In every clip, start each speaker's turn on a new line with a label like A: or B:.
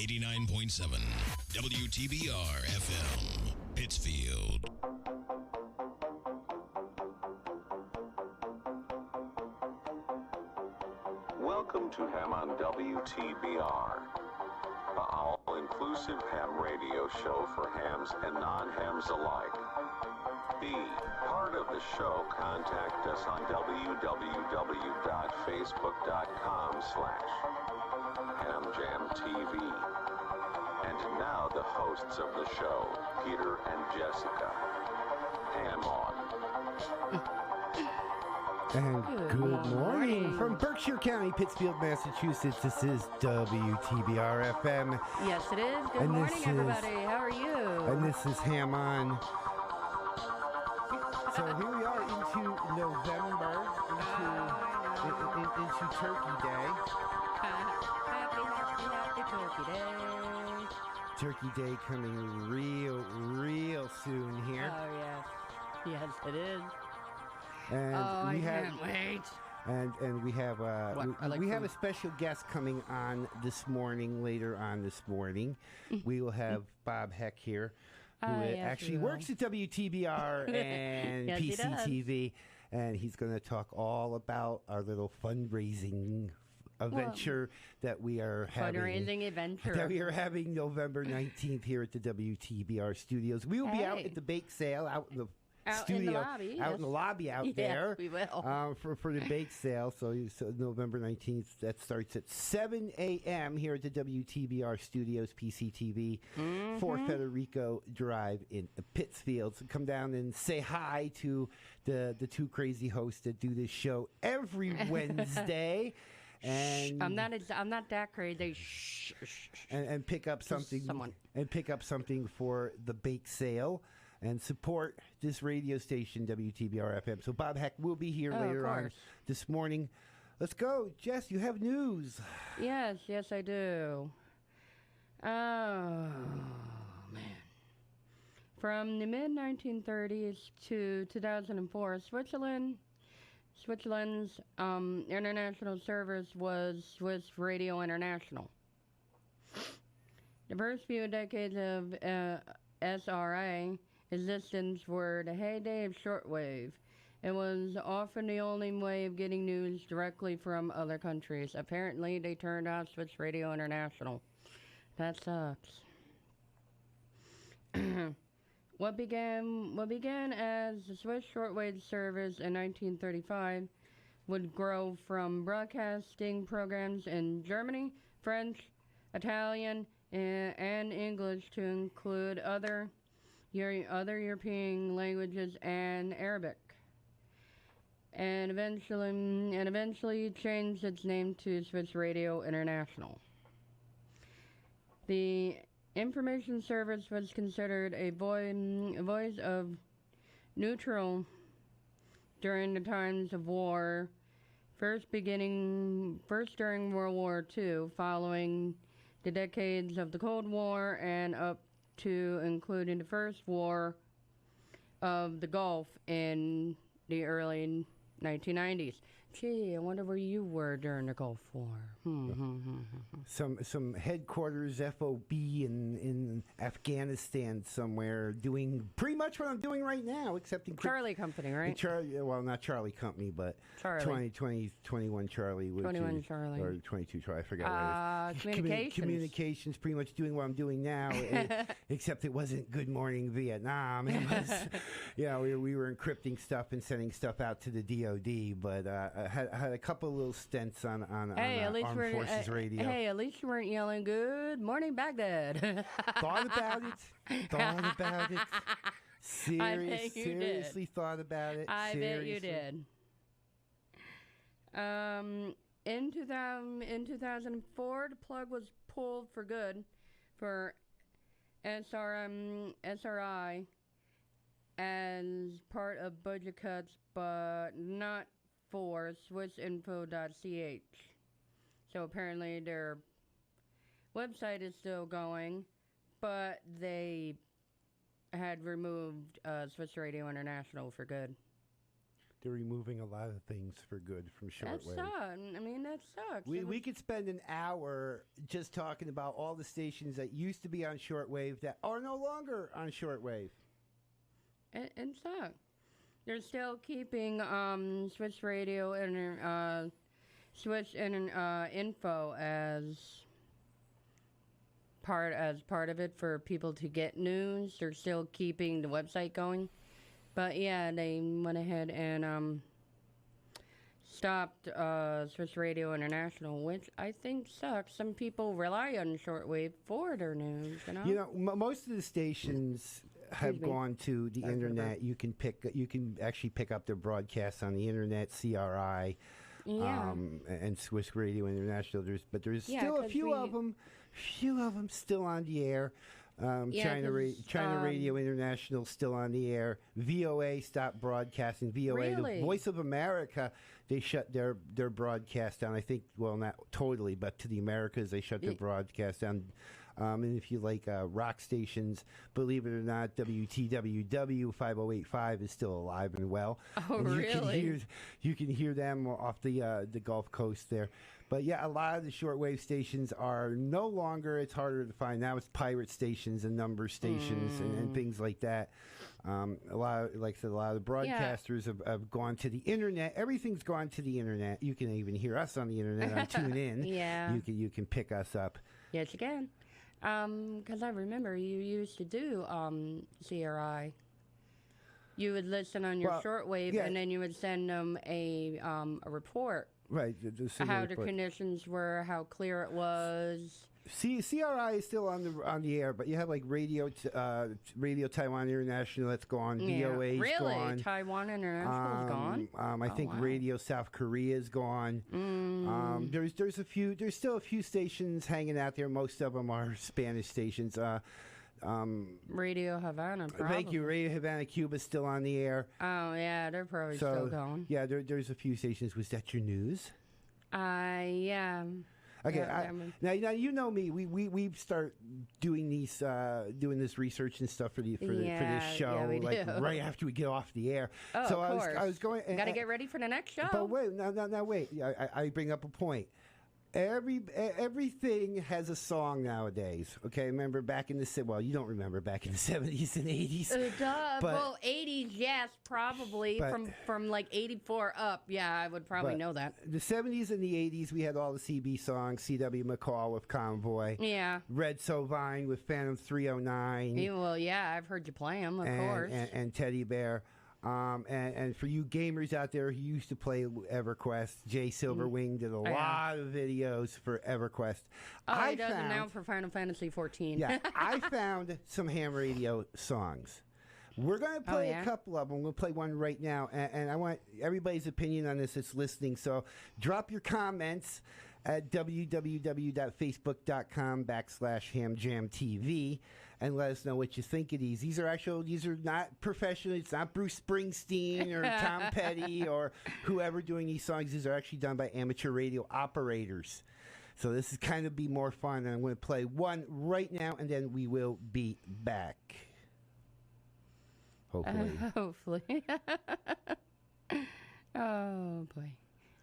A: 89.7 WTBR FM, Pittsfield.
B: Welcome to Ham on WTBR, the all-inclusive ham radio show for hams and non-hams alike. Be part of the show. Contact us on www.facebook.com/HamJamTV. And now the hosts of the show, Peter and Jessica. Ham on.
C: And good morning from Berkshire County, Pittsfield, Massachusetts. This is WTBR FM.
D: Yes, it is. Good morning, everybody. How are you?
C: And this is Ham On. So here we are into November, into Turkey Day.
D: Happy Turkey Day.
C: Turkey Day coming real soon here.
D: Oh, yes. Yes, it is.
C: And
D: I can't wait.
C: And we have we have a special guest coming on this morning. Later on this morning, we will have Bob Heck here, who actually works at WTBR and
D: Yes,
C: Pctv, and he's going to talk all about our little fundraising adventure that we are having.
D: Fundraising adventure.
C: That we are having November 19th here at the WTBR studios. We will be out at the bake sale out in the studio,
D: in the lobby,
C: in the lobby out there.
D: We will.
C: For the bake sale. So November 19th, that starts at 7 a.m. here at the WTBR Studios, PCTV, 4 Federico Drive in Pittsfield. So come down and say hi to the two crazy hosts that do this show every Wednesday. And
D: I'm not that crazy. Shh.
C: And pick up something. And pick up something for the bake sale. And support this radio station, WTBR FM. So Bob Heck will be here later on this morning. Let's go. Jess, you have news.
D: Yes, I do. Oh, man. From the mid-1930s to 2004, Switzerland's international service was Swiss Radio International. The first few decades of SRA existence were the heyday of shortwave. It was often the only way of getting news directly from other countries. Apparently, they turned off Swiss Radio International. That sucks. What began as the Swiss shortwave service in 1935 would grow from broadcasting programs in Germany, French, Italian, and English to include other European languages and Arabic, and eventually changed its name to Swiss Radio International. The information service was considered a voice of neutral during the times of war, first during World War II, following the decades of the Cold War, and up to including the First War of the Gulf in the early 1990s. Gee, I wonder where you were during the Gulf War.
C: Some headquarters FOB in Afghanistan somewhere, doing pretty much what I'm doing right now, except
D: Charlie Company, right?
C: Well, not Charlie Company, but
D: Charlie.
C: 21 Charlie.
D: 21 Charlie.
C: Or 22 Charlie, I forgot what it is.
D: Communications.
C: Pretty much doing what I'm doing now, except it wasn't Good Morning Vietnam. It was, we were encrypting stuff and sending stuff out to the DOD, but I had a couple of little stints on Armed Forces Radio.
D: Hey, at least you weren't yelling, "Good morning, Baghdad."
C: Thought about it. Seriously thought about it.
D: I bet you did. In 2004, the plug was pulled for good for SRI as part of budget cuts, but not for swissinfo.ch. So apparently their website is still going, but they had removed Swiss Radio International for good.
C: They're removing a lot of things for good from
D: That
C: shortwave.
D: sucks. I mean, that sucks.
C: We could spend an hour just talking about all the stations that used to be on shortwave that are no longer on shortwave.
D: It sucks. They're still keeping Swiss Radio and Swiss info as part of it for people to get news. They're still keeping the website going, but yeah, they went ahead and stopped Swiss Radio International, which I think sucks. Some people rely on shortwave for their news.
C: You know, most of the stations have gone to the internet. You can actually pick up their broadcasts on the internet. CRI.
D: Yeah.
C: And Swiss Radio International. There's
D: Yeah,
C: still a
D: 'cause
C: few of them still on the air. China Radio International still on the air. VOA stopped broadcasting. VOA,
D: Really?
C: the Voice of America, they shut their broadcast down. I think, well, not totally, but to the Americas, they shut their broadcast down. And if you like rock stations, believe it or not, WTWW 5085 is still alive and well.
D: Oh,
C: and
D: really?
C: You can hear them off the Gulf Coast there. But yeah, a lot of the shortwave stations are no longer. It's harder to find now. It's pirate stations and number stations and things like that. A lot of, like I said, a lot of the broadcasters have gone to the internet. Everything's gone to the internet. You can even hear us on the internet on TuneIn.
D: Yeah.
C: You can pick us up.
D: Yes, you can. Because I remember you used to do CRI. You would listen on your shortwave, and then you would send them a report.
C: Right.
D: How the conditions were, how clear it was.
C: CRI is still on the air, but you have like Radio Taiwan International that's gone. VOA's
D: really?
C: gone.
D: Taiwan International is gone.
C: I think
D: wow.
C: Radio South Korea is gone. There's still a few stations hanging out there. Most of them are Spanish stations.
D: Radio Havana. Probably.
C: Thank you. Radio Havana, Cuba is still on the air.
D: Oh yeah, they're probably still going.
C: Yeah, there's a few stations. Was that your news?
D: Yeah.
C: Okay, now you know me. We start doing doing this research and stuff for this show,
D: we
C: like
D: do.
C: right after we get off the air.
D: Oh,
C: so
D: of course.
C: I was going.
D: Got to get ready for the next show.
C: But wait, now wait. I bring up a point. Everything has a song nowadays. Okay, remember back in the well, you don't remember back in the 70s and 80s.
D: Well, 80s, yes, probably from like 84 up. Yeah, I would probably know that.
C: The 70s and the 80s, we had all the CB songs. C.W. McCall with Convoy.
D: Yeah.
C: Red Sovine with Phantom 309.
D: Well, yeah, I've heard you play them, of course.
C: And Teddy Bear. And for you gamers out there who used to play EverQuest, Jay Silverwing did a lot of videos for EverQuest.
D: Oh, he does it now for Final Fantasy 14.
C: Yeah, I found some ham radio songs. We're going to play a couple of them. We'll play one right now. And I want everybody's opinion on this that's listening. So drop your comments at www.facebook.com/hamjamtv and let us know what you think of these. These are not professional. It's not Bruce Springsteen or Tom Petty or whoever doing these songs. These are actually done by amateur radio operators. So this is kind of be more fun. And I'm going to play one right now, and then we will be back. Hopefully.
D: Hopefully. Oh, boy.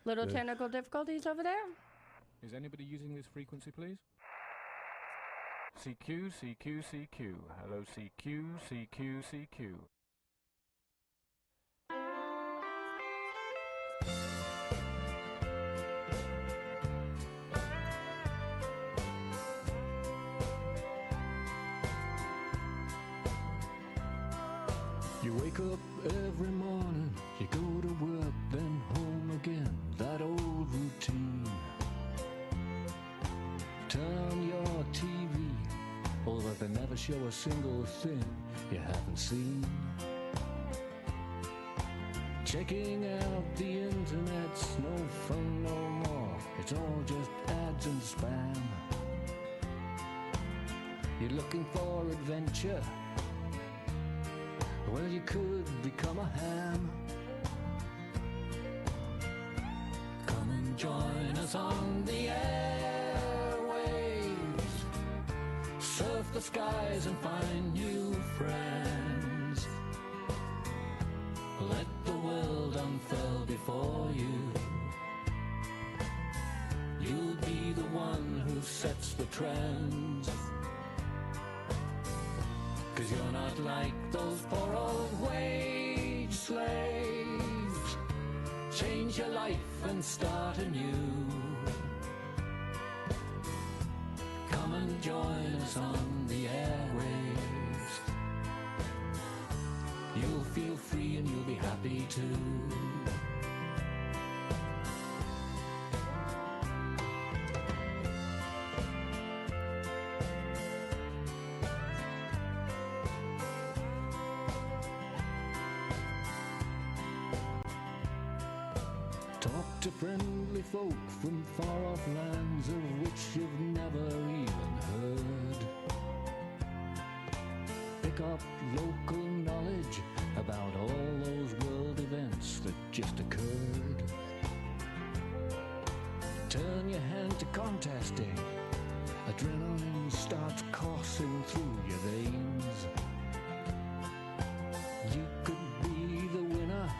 D: Little technical difficulties over there?
E: Is anybody using this frequency, please? CQ, CQ, CQ. Hello, CQ, CQ, CQ.
F: You wake up every morning, you go to work, then home again, that old routine. Turn your TV, oh, but they never show a single thing you haven't seen. Checking out the internet's no fun no more, it's all just ads and spam. You're looking for adventure, well, you could become a ham. Come and join us on the airwaves. Surf the skies and find new friends. Let the world unfurl. You'll be the one who sets the trends. 'Cause you're not like those poor old wage slaves. Change your life and start anew. Come and join us on the airwaves. You'll feel free and you'll be happy too. Talk to friendly folk from far-off lands of which you've never even heard. Pick up local knowledge about all those world events that just occurred. Turn your hand to contesting. Adrenaline starts coursing through your veins. You could be the winner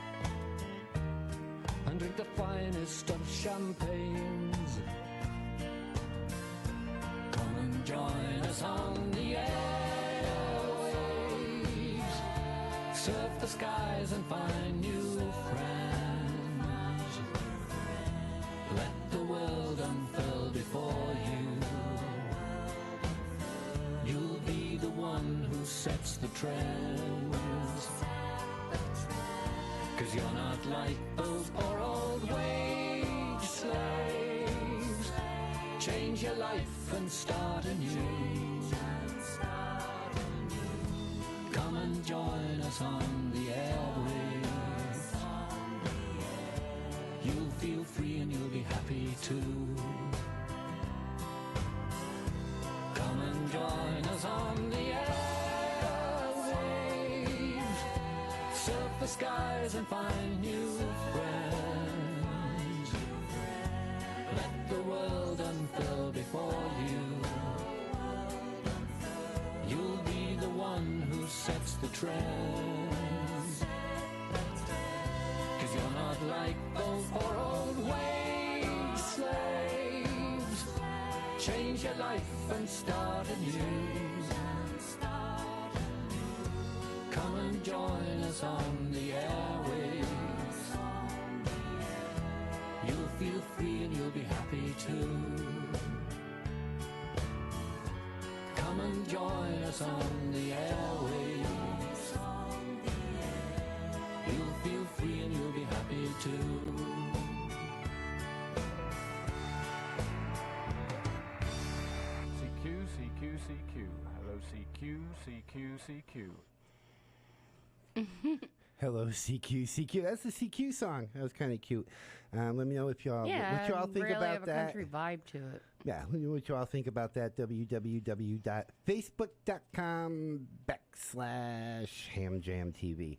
F: and drink the finest of champagnes. Come and join us on the airwaves. Surf the skies and find new friends. Let the world unfurl before you. You'll be the one who sets the trends. 'Cause you're not like those poor old wage slaves. Change your life and start anew. Come and join us on the airwaves. You'll feel free and you'll be happy too. Come and join us on the airwaves. Surf the skies and find new friends. Let the world unfurl before you. You'll be the one who sets the trends. 'Cause you're not like those poor old wage slaves. Change your life and start anew. Come and join us on the airwaves. You'll feel free and you'll be happy too. Come and join us on the airwaves. You'll feel free and you'll be happy too.
E: CQ, CQ, CQ. Hello, CQ, CQ, CQ.
C: Hello, CQ, CQ. That's the CQ song. That was kind of cute. Let me know if y'all, what y'all think
D: really
C: about
D: have a
C: that.
D: country vibe to it.
C: Yeah, let me know what y'all think about that. www.facebook.com/HamJamTV.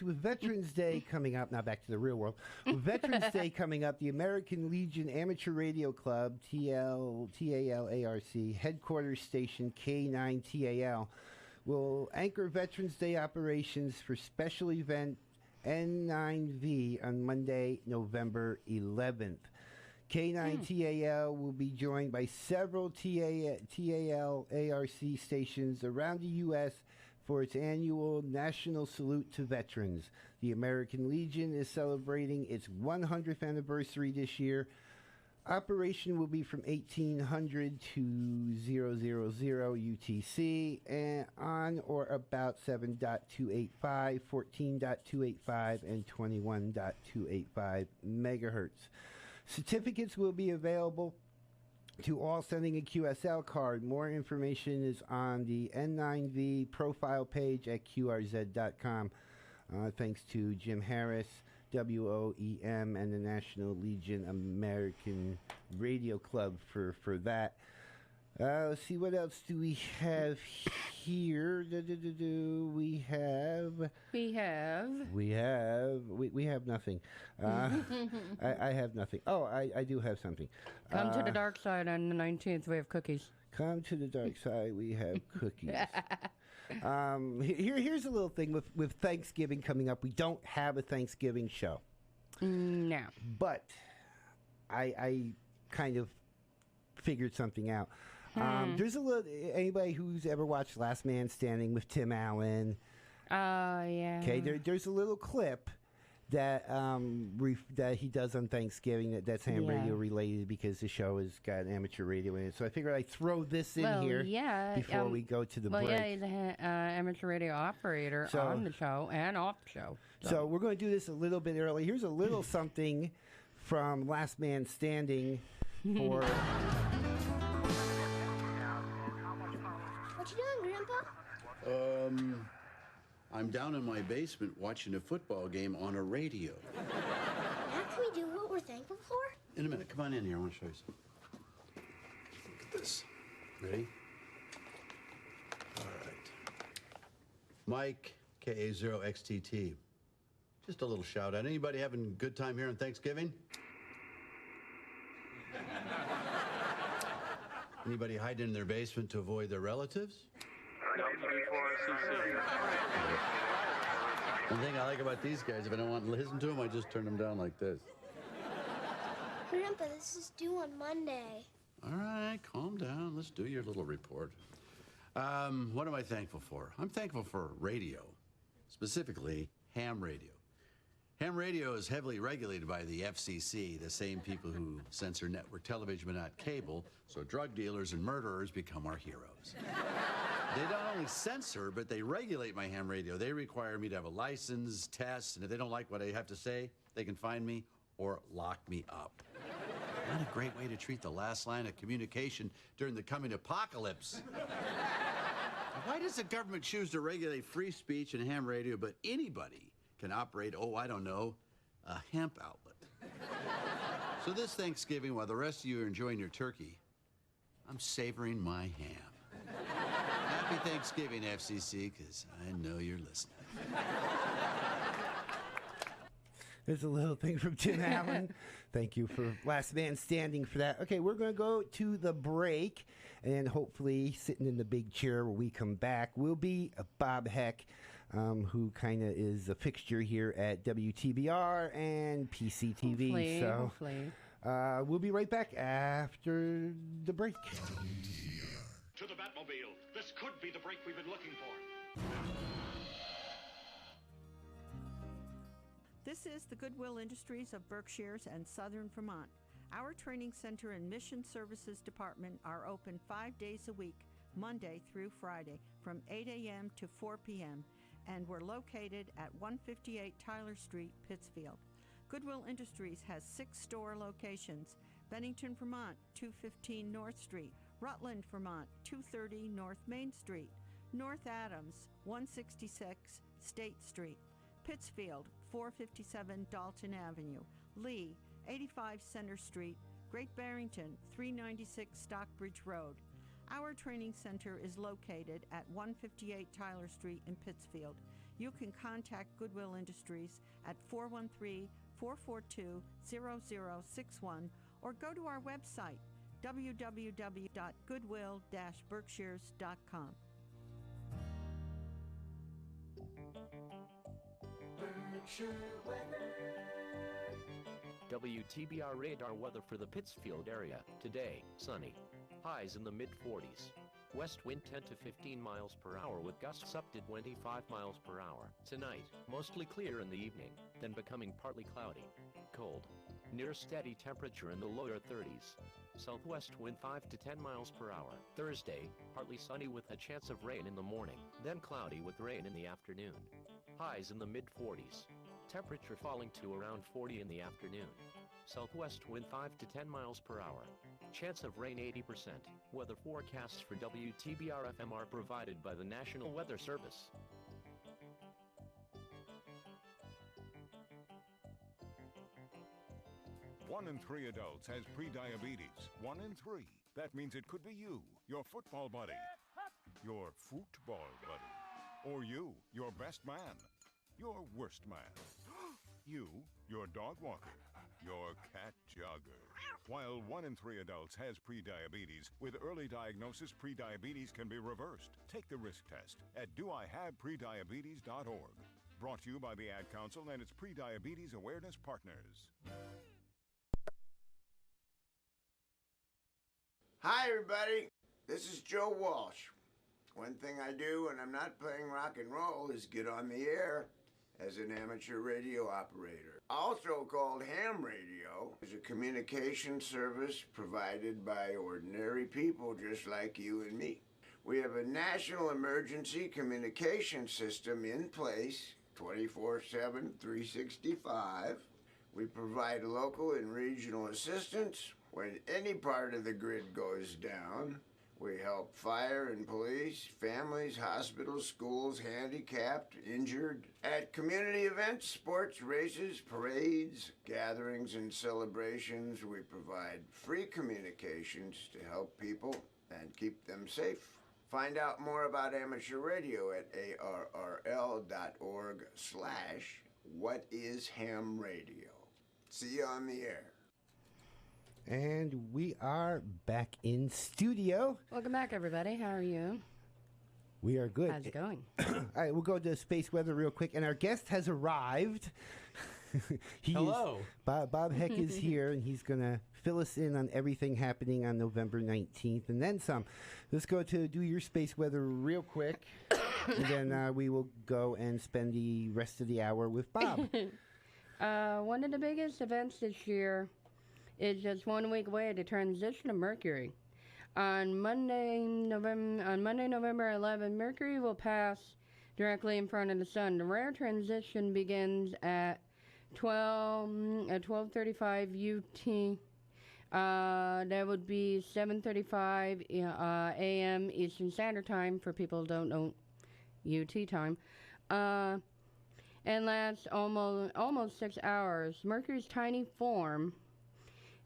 C: With Veterans Day coming up, now back to the real world. With Veterans Day coming up, the American Legion Amateur Radio Club, TALARC, headquarters station K9TAL, will anchor Veterans Day operations for special event N9V on Monday, November 11th. K9TAL will be joined by several TALARC stations around the U.S. for its annual National Salute to Veterans. The American Legion is celebrating its 100th anniversary this year. Operation will be from 1800 to 000 UTC and on or about 7.285, 14.285, and 21.285 megahertz. Certificates will be available to all sending a QSL card. More information is on the N9V profile page at QRZ.com. Thanks to Jim Harris, WOEM, and the National Legion American Radio Club for that. Let's see, what else do we have here? We have nothing. I have nothing. Oh, I do have something.
D: Come to the dark side on the 19th. We have cookies.
C: Come to the dark side. We have cookies. Here's a little thing with Thanksgiving coming up. We don't have a Thanksgiving show.
D: No.
C: But I kind of figured something out. There's a little anybody who's ever watched Last Man Standing with Tim Allen.
D: Yeah.
C: Okay, there's a little clip that that he does on Thanksgiving that's ham radio related because the show has got amateur radio in it. So I figured I'd throw this in here before we go to the break.
D: Yeah, he's an amateur radio operator on the show and off the show.
C: So we're going to do this a little bit early. Here's a little something from Last Man Standing for...
G: What you doing, Grandpa?
H: I'm down in my basement watching a football game on a radio.
G: Now can we do what we're thankful for?
H: In a minute, come on in here. I want to show you something. Look at this. Ready? All right. Mike, KA0XTT. Just a little shout out. Anybody having a good time here on Thanksgiving? Anybody hiding in their basement to avoid their relatives? One thing I like about these guys, if I don't want to listen to them, I just turn them down like this.
G: Grandpa, this is due on Monday.
H: All right, calm down. Let's do your little report. What am I thankful for? I'm thankful for radio, specifically ham radio. Ham radio is heavily regulated by the FCC, the same people who censor network television but not cable, so drug dealers and murderers become our heroes. They not only censor, but they regulate my ham radio. They require me to have a license, tests, and if they don't like what I have to say, they can fine me or lock me up. What a great way to treat the last line of communication during the coming apocalypse. Why does the government choose to regulate free speech and ham radio, but anybody can operate, I don't know, a hemp outlet? So this Thanksgiving, while the rest of you are enjoying your turkey, I'm savoring my ham. Happy Thanksgiving, FCC, because I know you're listening.
C: There's a little thing from Tim Allen. Thank you for Last Man Standing for that. Okay, we're going to go to the break, and hopefully sitting in the big chair when we come back will be Bob Heck, who kind of is a fixture here at WTBR and PCTV.
D: Hopefully.
C: We'll be right back after the break.
I: To the Batmobile. This could be the break we've been looking for.
J: This is the Goodwill Industries of Berkshires and Southern Vermont. Our training center and mission services department are open 5 days a week, Monday through Friday, from 8 a.m. to 4 p.m., and we're located at 158 Tyler Street, Pittsfield. Goodwill Industries has 6 store locations: Bennington, Vermont, 215 North Street; Rutland, Vermont, 230 North Main Street; North Adams, 166 State Street; Pittsfield, 457 Dalton Avenue; Lee, 85 Center Street; Great Barrington, 396 Stockbridge Road. Our training center is located at 158 Tyler Street in Pittsfield. You can contact Goodwill Industries at 413-442-0061 or go to our website, www.goodwill-berkshires.com.
K: WTBR radar weather for the Pittsfield area. Today, sunny. Highs in the mid-40s. West wind 10 to 15 miles per hour with gusts up to 25 miles per hour. Tonight, mostly clear in the evening, then becoming partly cloudy. Cold. Near steady temperature in the lower 30s. Southwest wind 5 to 10 miles per hour. Thursday, partly sunny with a chance of rain in the morning, then cloudy with rain in the afternoon. Highs in the mid-40s. Temperature falling to around 40 in the afternoon. Southwest wind 5 to 10 miles per hour. Chance of rain 80%. Weather forecasts for WTBR FM are provided by the National Weather Service.
L: One in 3 adults has prediabetes. 1 in 3. That means it could be you, your football buddy, your football buddy, or you, your best man, your worst man, you, your dog walker, your cat jogger. While 1 in 3 adults has prediabetes, with early diagnosis, prediabetes can be reversed. Take the risk test at doihaveprediabetes.org. Brought to you by the Ad Council and its prediabetes awareness partners.
M: Hi, everybody. This is Joe Walsh. One thing I do when I'm not playing rock and roll is get on the air as an amateur radio operator. Also called ham radio, is a communication service provided by ordinary people just like you and me. We have a national emergency communication system in place 24/7, 365. We provide local and regional assistance when any part of the grid goes down. We help fire and police, families, hospitals, schools, handicapped, injured. At community events, sports, races, parades, gatherings, and celebrations, we provide free communications to help people and keep them safe. Find out more about amateur radio at arrl.org/whatishamradio. See you on the air.
C: And we are back in studio.
D: Welcome back, everybody. How are you?
C: We are good.
D: How's it going?
C: All right, we'll go to space weather real quick. And our guest has arrived.
N: Hello.
C: Bob Heck is here, and he's going to fill us in on everything happening on November 19th, and then some. Let's go to do your space weather real quick, and then we will go and spend the rest of the hour with Bob.
D: One of the biggest events this year is just 1 week away, the transition of Mercury. On Monday, November 11, Mercury will pass directly in front of the Sun. The rare transition begins at 12:35 UT. That would be 7:35 a.m. Eastern Standard Time for people who don't know UT time. And lasts almost 6 hours. Mercury's tiny form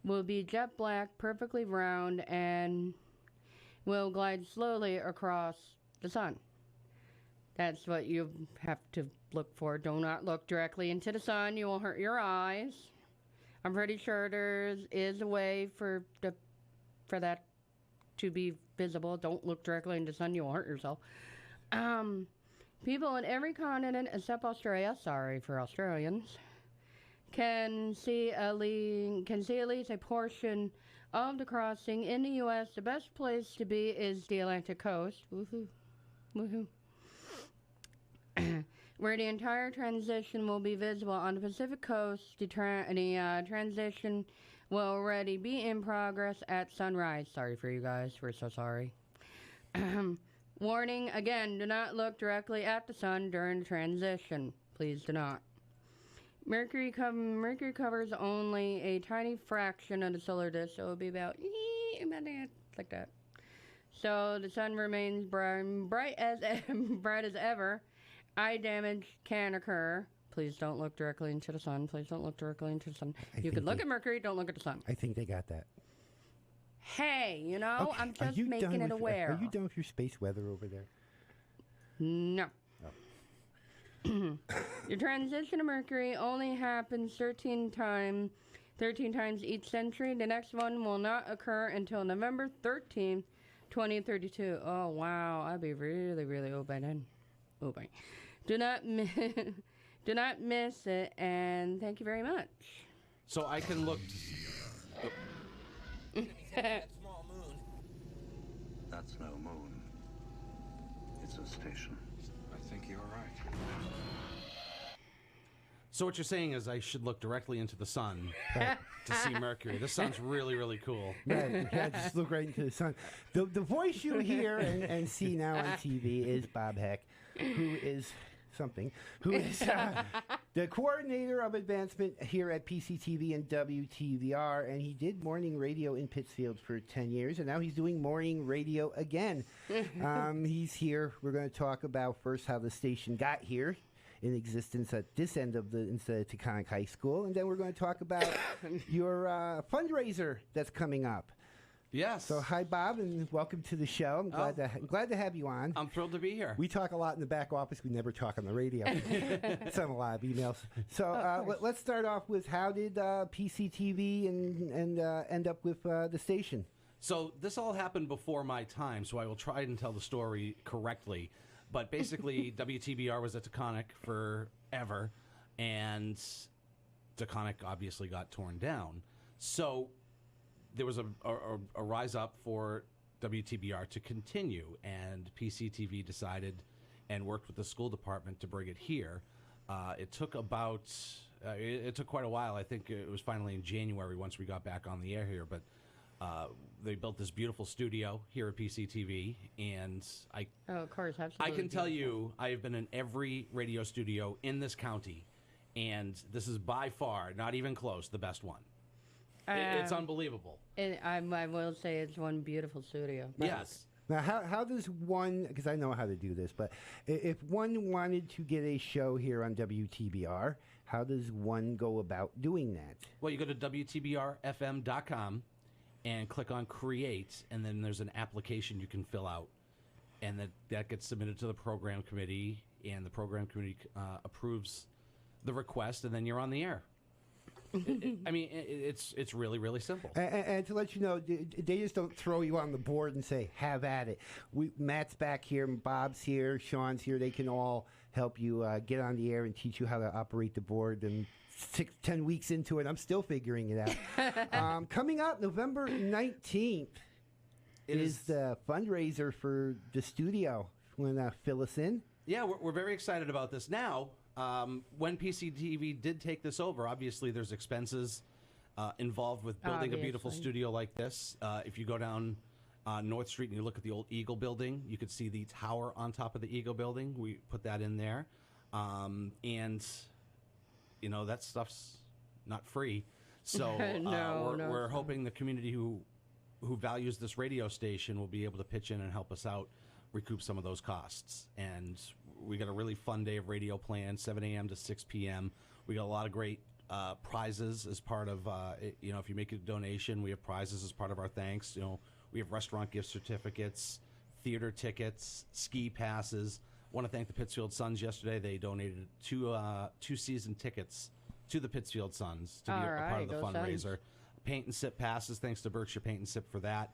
D: will be jet black, perfectly round, and will glide slowly across the Sun. That's what you have to look for. Do not look directly into the Sun. You will hurt your eyes. I'm pretty sure there is a way for that to be visible. Don't look directly into the Sun. You will hurt yourself. People in every continent except Australia, sorry for Australians, can see at least a portion of the crossing. In the U.S., the best place to be is the Atlantic coast. Woohoo. Woohoo. Where the entire transition will be visible. On the Pacific coast, the transition will already be in progress at sunrise. Sorry for you guys. We're so sorry. Warning, again, do not look directly at the Sun during the transition. Please do not. Mercury covers only a tiny fraction of the solar disk, so it will be about like that. So the Sun remains bright as ever. Eye damage can occur. Please don't look directly into the Sun. Please don't look directly into the Sun. You can look at Mercury, don't look at the Sun.
C: I think they got that.
D: Hey, okay. I'm just making it aware.
C: Are you done with your space weather over there?
D: No. The transition of Mercury only happens 13 times each century. The next one will not occur until November 13th, 2032. Oh, wow. I'll be really, really old by then. Oh, boy. Do not miss it, and thank you very much.
N: So I can look...
O: Small moon. That's no moon. It's a station.
L: I think you're right.
N: So what you're saying is I should look directly into the Sun to see Mercury. This sounds really, really cool.
C: Yeah, just look right into the Sun. The voice you hear and see now on TV is Bob Heck, who is the coordinator of advancement here at PCTV and WTVR, and he did morning radio in Pittsfield for 10 years, and now he's doing morning radio again. He's here. We're going to talk about first how the station got here in existence at this end of the Taconic High School, and then we're going to talk about your fundraiser that's coming up.
N: Yes.
C: So hi, Bob, and welcome to the show. I'm glad to have you on.
N: I'm thrilled to be here.
C: We talk a lot in the back office. We never talk on the radio. Send a lot of emails. So let's start off with how did PCTV and end up with the station?
N: So this all happened before my time, so I will try and tell the story correctly. But basically, WTBR was at Taconic forever, and Taconic obviously got torn down. So there was a rise up for WTBR to continue, and PCTV decided and worked with the school department to bring it here. It took quite a while. I think it was finally in January once we got back on the air here, but they built this beautiful studio here at PCTV, and
D: of course, absolutely.
N: I can tell you, I have been in every radio studio in this county, and this is by far, not even close, the best one. It's unbelievable.
D: I will say it's one beautiful studio.
N: Yes.
C: Now, how does one, because I know how to do this, but if one wanted to get a show here on WTBR, how does one go about doing that?
N: Well, you go to WTBRFM.com and click on Create, and then there's an application you can fill out, and that gets submitted to the program committee, and the program committee approves the request, and then you're on the air. It's really, really simple.
C: And to let you know, they just don't throw you on the board and say, have at it. Matt's back here, Bob's here, Sean's here. They can all help you get on the air and teach you how to operate the board. And 10 weeks into it, I'm still figuring it out. Coming up November 19th is the fundraiser for the studio. Want to fill us in?
N: Yeah, we're very excited about this. Now, when PCTV did take this over, obviously there's expenses involved with building a beautiful studio like this. If you go down North Street and you look at the old Eagle building, you could see the tower on top of the Eagle building. We put that in there. And, that stuff's not free. So we're hoping the community who values this radio station will be able to pitch in and help us out, recoup some of those costs. And we got a really fun day of radio planned, 7 a.m. to 6 p.m. We got a lot of great prizes as part of, if you make a donation, we have prizes as part of our thanks. We have restaurant gift certificates, theater tickets, ski passes. I want to thank the Pittsfield Suns yesterday. They donated two season tickets to the Pittsfield Suns to be a part of the fundraiser. Suns. Paint and Sip passes, thanks to Berkshire Paint and Sip for that.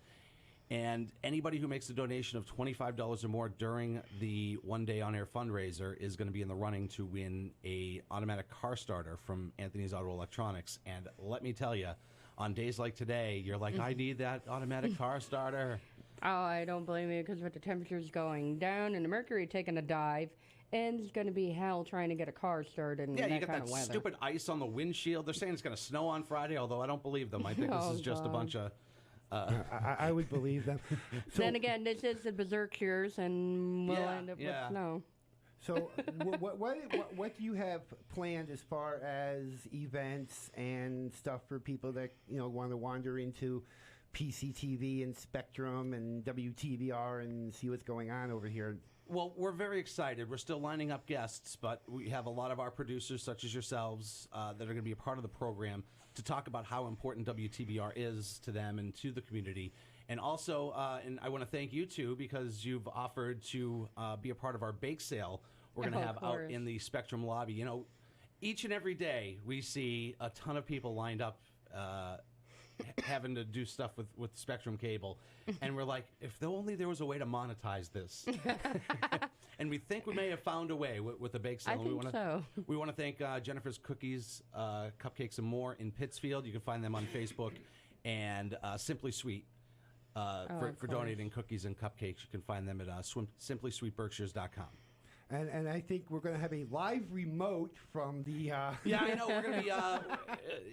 N: And anybody who makes a donation of $25 or more during the one-day on-air fundraiser is going to be in the running to win a automatic car starter from Anthony's Auto Electronics. And let me tell you, on days like today, you're like, I need that automatic car starter.
D: Oh, I don't blame you, because with the temperatures going down and the mercury taking a dive, and it's going to be hell trying to get a car started in that kind of weather.
N: Yeah, you got that stupid ice on the windshield. They're saying it's going to snow on Friday, although I don't believe them. I think this is just a bunch of...
C: I would believe them.
D: So, then again, this is the Berserkers, and we'll end up with snow.
C: So, what do you have planned as far as events and stuff for people that want to wander into PCTV and Spectrum and WTBR and see what's going on over here?
N: Well, we're very excited. We're still lining up guests, but we have a lot of our producers, such as yourselves, that are going to be a part of the program to talk about how important WTBR is to them and to the community. And also, and I want to thank you, too, because you've offered to be a part of our bake sale we're going to have out in the Spectrum lobby. Each and every day we see a ton of people lined up having to do stuff with Spectrum cable. And we're like, if only there was a way to monetize this. And we think we may have found a way with the bake sale.
D: I think so.
N: We want to thank Jennifer's Cookies, Cupcakes, and More in Pittsfield. You can find them on Facebook. And Simply Sweet for donating cookies and cupcakes. You can find them at simplysweetberkshires.com.
C: And I think we're going to have a live remote from the...
N: Yeah, I know. We're going to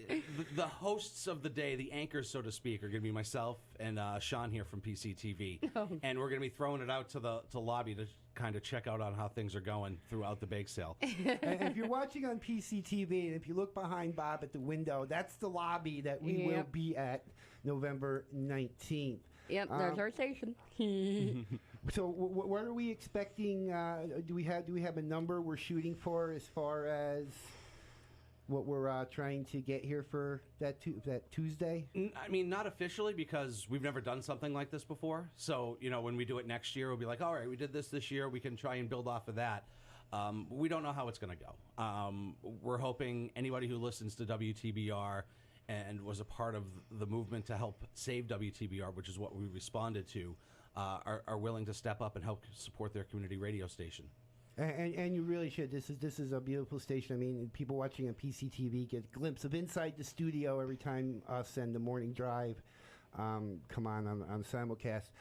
N: be... the hosts of the day, the anchors, so to speak, are going to be myself and Sean here from PCTV. Oh. And we're going to be throwing it out to the lobby to kind of check out on how things are going throughout the bake sale.
C: And if you're watching on PCTV, and if you look behind Bob at the window, that's the lobby that we will be at November 19th.
D: Yep, there's our station.
C: So, what are we expecting? Do we have a number we're shooting for as far as what we're trying to get here for that Tuesday?
N: I mean, not officially, because we've never done something like this before. So, when we do it next year, we'll be like, all right, we did this year. We can try and build off of that. We don't know how it's going to go. We're hoping anybody who listens to WTBR and was a part of the movement to help save WTBR, which is what we responded to, are willing to step up and help support their community radio station.
C: And you really should. This is a beautiful station. I mean, people watching on PCTV get a glimpse of inside the studio every time us and the Morning Drive come on simulcast.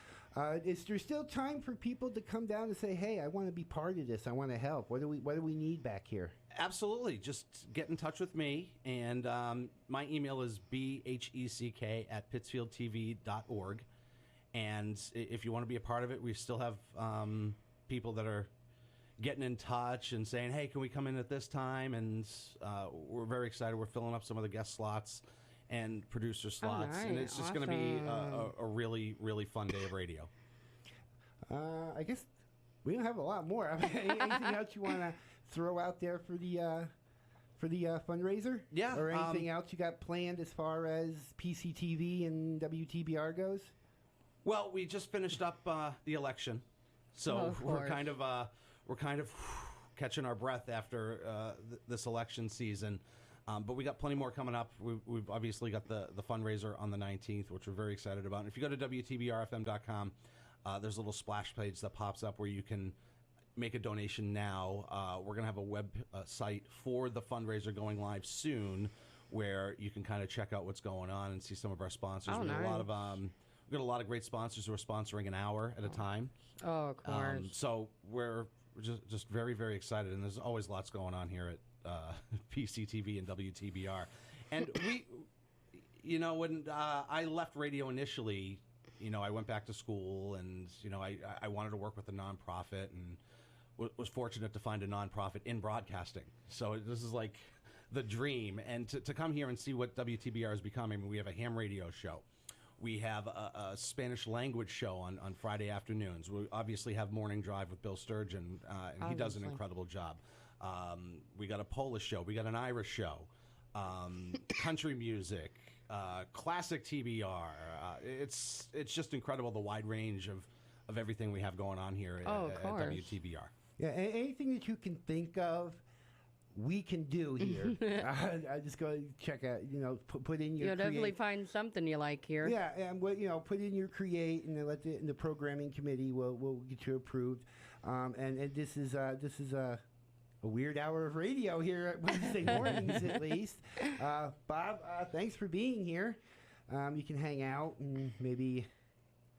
C: Is there still time for people to come down and say, "Hey, I want to be part of this. I want to help. What do we need back here?"
N: Absolutely. Just get in touch with me, and my email is bheck@pittsfieldtv.org. And if you want to be a part of it, we still have people that are getting in touch and saying, "Hey, can we come in at this time?" And we're very excited. We're filling up some of the guest slots and producer slots, and it's just going to be a really, really fun day of radio.
C: I guess we don't have a lot more. Anything else you want to throw out there for the fundraiser?
N: Yeah.
C: Or anything else you got planned as far as PCTV and WTBR goes?
N: Well, we just finished up the election, so we're kind of catching our breath after this election season. But we got plenty more coming up. We've obviously got the fundraiser on the 19th, which we're very excited about. And if you go to WTBRFM.com, there's a little splash page that pops up where you can make a donation now. We're going to have a web site for the fundraiser going live soon where you can kind of check out what's going on and see some of our sponsors. We've got a lot of great sponsors who are sponsoring an hour at a time.
D: Oh, of course.
N: So we're just very, very excited. And there's always lots going on here at PCTV and WTBR. And when I left radio initially, I went back to school and, I wanted to work with a nonprofit and was fortunate to find a nonprofit in broadcasting. So this is like the dream. And to come here and see what WTBR is becoming, we have a ham radio show. We have a Spanish language show on Friday afternoons. We obviously have Morning Drive with Bill Sturgeon, and he does an incredible job. We got a Polish show. We got an Irish show. Country music, classic TBR. It's just incredible, the wide range of everything we have going on here at WTBR.
C: Yeah, anything that you can think of, we can do here. I just go check out, put in your
D: You'll definitely find something you like here.
C: Yeah, and put in your create, and then the programming committee will get you approved. And this is a weird hour of radio here at Wednesday mornings, at least. Bob, thanks for being here. You can hang out and maybe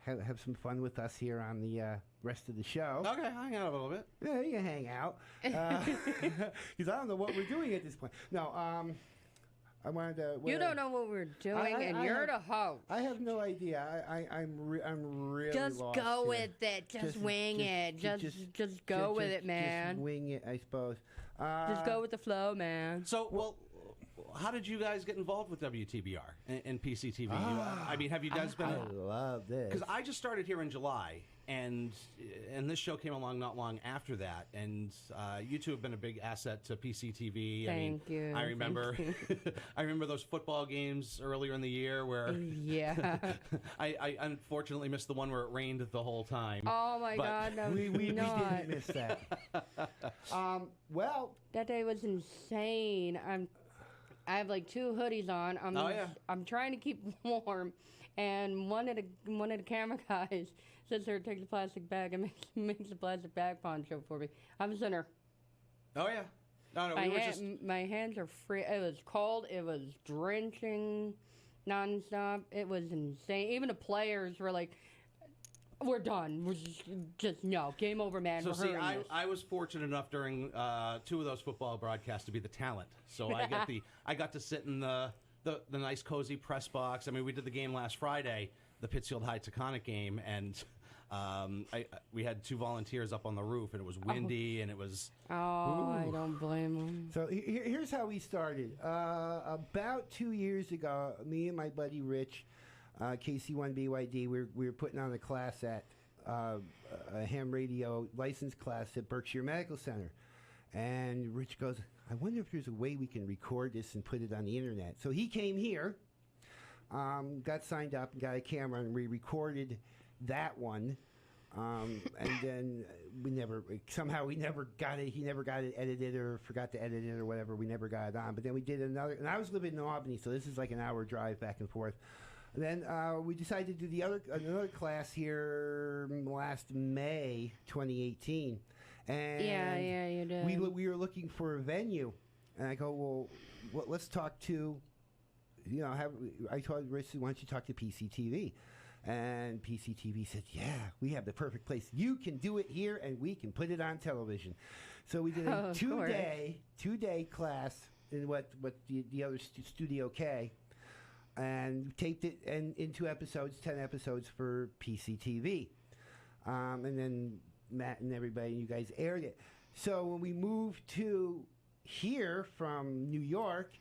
C: have some fun with us here on the rest of the show.
N: Okay, hang out a little bit.
C: Yeah, you can hang out. Because I don't know what we're doing at this point. No, I wanted to...
D: You don't know what we're doing, and you're the host.
C: I have no idea. I'm really
D: just
C: lost
D: go
C: here.
D: with it. Just wing it. Just go with it, man.
C: Just wing it, I suppose.
D: Just go with the flow, man.
N: So, how did you guys get involved with WTBR and PCTV? Have you guys been...
C: I love this.
N: Because I just started here in July, and this show came along not long after that, and you two have been a big asset to PCTV.
D: Thank you.
N: I remember I remember those football games earlier in the year where I unfortunately missed the one where it rained the whole time.
D: Oh my God, no,
C: we didn't miss that.
D: That day was insane. I have like 2 hoodies on. I'm trying to keep warm, and one of the camera guys sits there, takes a plastic bag, and makes a plastic bag poncho for me. I'm a sinner.
N: Oh yeah. No,
D: my hands are free. It was cold. It was drenching, nonstop. It was insane. Even the players were like, "We're done. We're just no game over, man."
N: So
D: we're
N: I was fortunate enough during 2 of those football broadcasts to be the talent. So I got to sit in the nice cozy press box. I mean, we did the game last Friday, the Pittsfield High Taconic game, and we had 2 volunteers up on the roof, and it was windy, and it was...
D: I don't blame them.
C: So here's how we started. About 2 years ago, me and my buddy Rich, KC1BYD, we were putting on a class at a ham radio license class at Berkshire Medical Center. And Rich goes, I wonder if there's a way we can record this and put it on the internet. So he came here, got signed up and got a camera, and we recorded that one. And then we never got it. He never got it edited or forgot to edit it or whatever. We never got it on. But then we did another, and I was living in Albany, so this is like an hour drive back and forth. And then we decided to do another class here last May 2018. And
D: yeah, you did.
C: We were looking for a venue, and I go, well, let's talk to I told Rich, why don't you talk to PCTV? And PCTV said, yeah, we have the perfect place. You can do it here, and we can put it on television. So we did a two-day class in what the other Studio K, and taped it in 2 episodes, 10 episodes for PCTV. And then Matt and everybody, you guys aired it. So when we moved to here from New York,